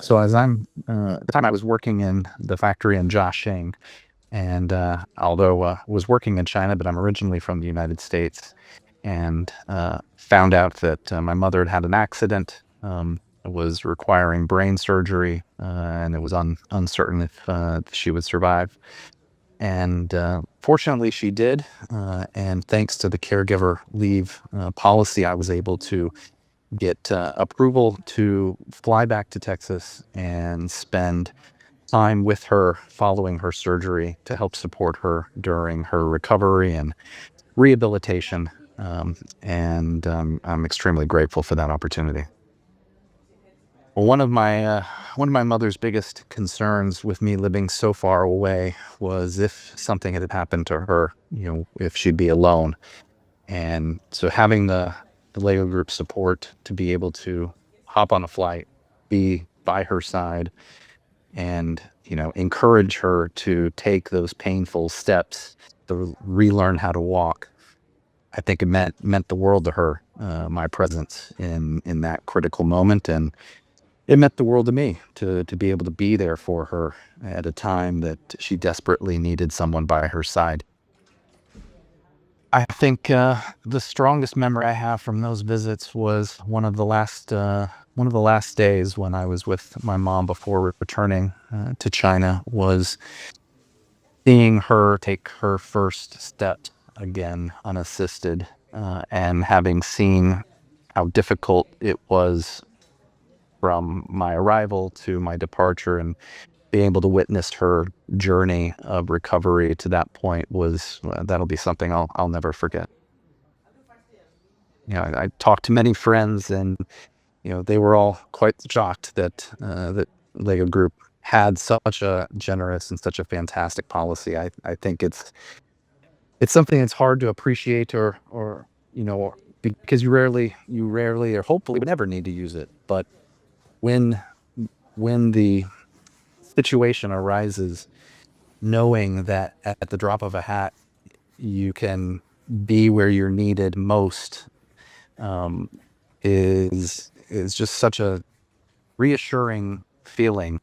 So as at the time I was working in the factory in Jiaxing, and although was working in China, but I'm originally from the United States, and found out that my mother had had an accident, was requiring brain surgery, and it was uncertain if she would survive. And fortunately, she did. And thanks to the caregiver leave policy, I was able to get approval to fly back to Texas and spend time with her following her surgery to help support her during her recovery and rehabilitation. And I'm extremely grateful for that opportunity. Well, one of my mother's biggest concerns with me living so far away was if something had happened to her, if she'd be alone. And so having the Lego group support to be able to hop on a flight, be by her side, and encourage her to take those painful steps to relearn how to walk. I think it meant the world to her, my presence in that critical moment, and it meant the world to me to be able to be there for her at a time that she desperately needed someone by her side. I think the strongest memory I have from those visits was one of the last days when I was with my mom before returning to China, was seeing her take her first step again unassisted, and having seen how difficult it was from my arrival to my departure, and being able to witness her journey of recovery to that point was that'll be something I'll never forget. I talked to many friends, and they were all quite shocked that Lego Group had such a generous and such a fantastic policy. I think it's something that's hard to appreciate, or because you rarely or hopefully would never need to use it. But when when the situation arises, knowing that at the drop of a hat you can be where you're needed most, um, is just such a reassuring feeling.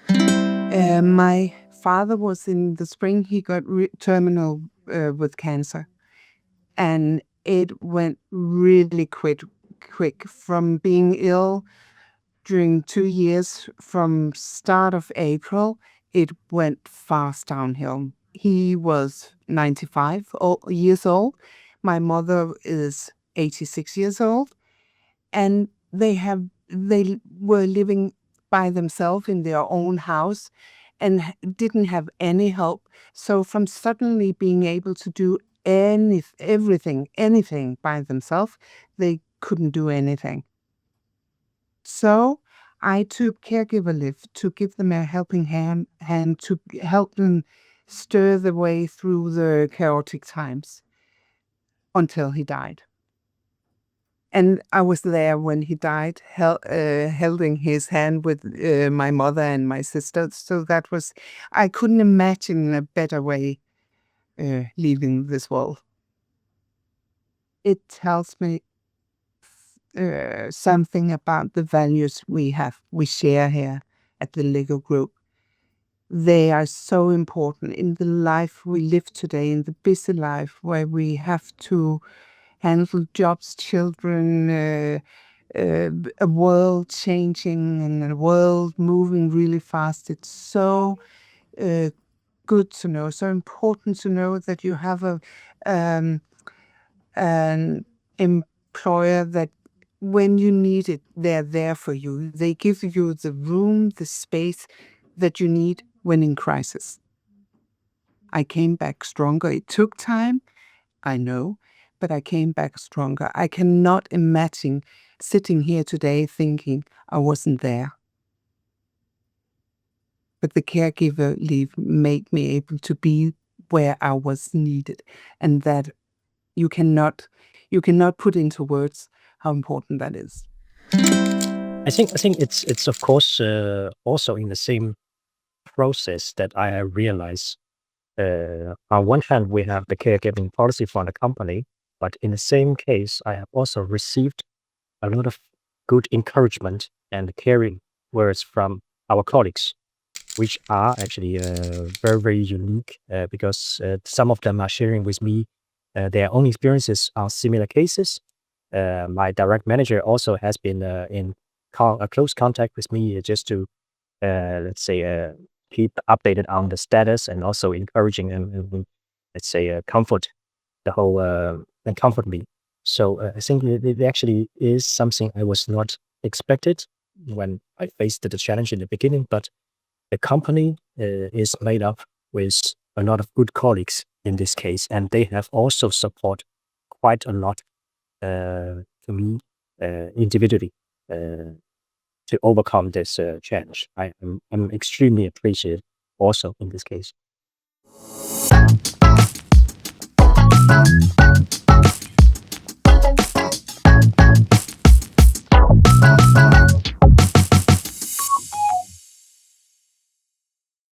My father was in the spring, he got terminal with cancer, and it went really quick from being ill during 2 years. From start of April, it went fast downhill. He was 95 years old. My mother is 86 years old, and they were living by themselves in their own house and didn't have any help. So from suddenly being able to do anything by themselves, they couldn't do anything. So I took caregiver leave to give them a helping hand to help them stir the way through the chaotic times until he died. And I was there when he died, holding his hand with my mother and my sister. So that was, I couldn't imagine a better way leaving this world. It tells me something about the values we share here at the Lego Group. They are so important in the life we live today, in the busy life where we have to handle jobs, children, a world changing and a world moving really fast. It's so good to know, so important to know that you have um, an employer that when you need it, they're there for you. They give you the room, the space that you need when in crisis. I came back stronger. It took time, I know, but I came back stronger. I cannot imagine sitting here today thinking I wasn't there. But the caregiver leave made me able to be where I was needed, and that you cannot put into words how important that is. I think it's of course also in the same process that I realize. On one hand, we have the caregiving policy from the company, but in the same case, I have also received a lot of good encouragement and caring words from our colleagues, which are actually very, very unique because some of them are sharing with me their own experiences on similar cases. My direct manager also has been in close contact with me just to, let's say, keep updated on the status and also encouraging and let's say, comfort the whole and comfort me. So I think it actually is something I was not expected when I faced the challenge in the beginning, but the company is made up with a lot of good colleagues in this case, and they have also support quite a lot to me individually to overcome this challenge. I'm extremely appreciative also in this case.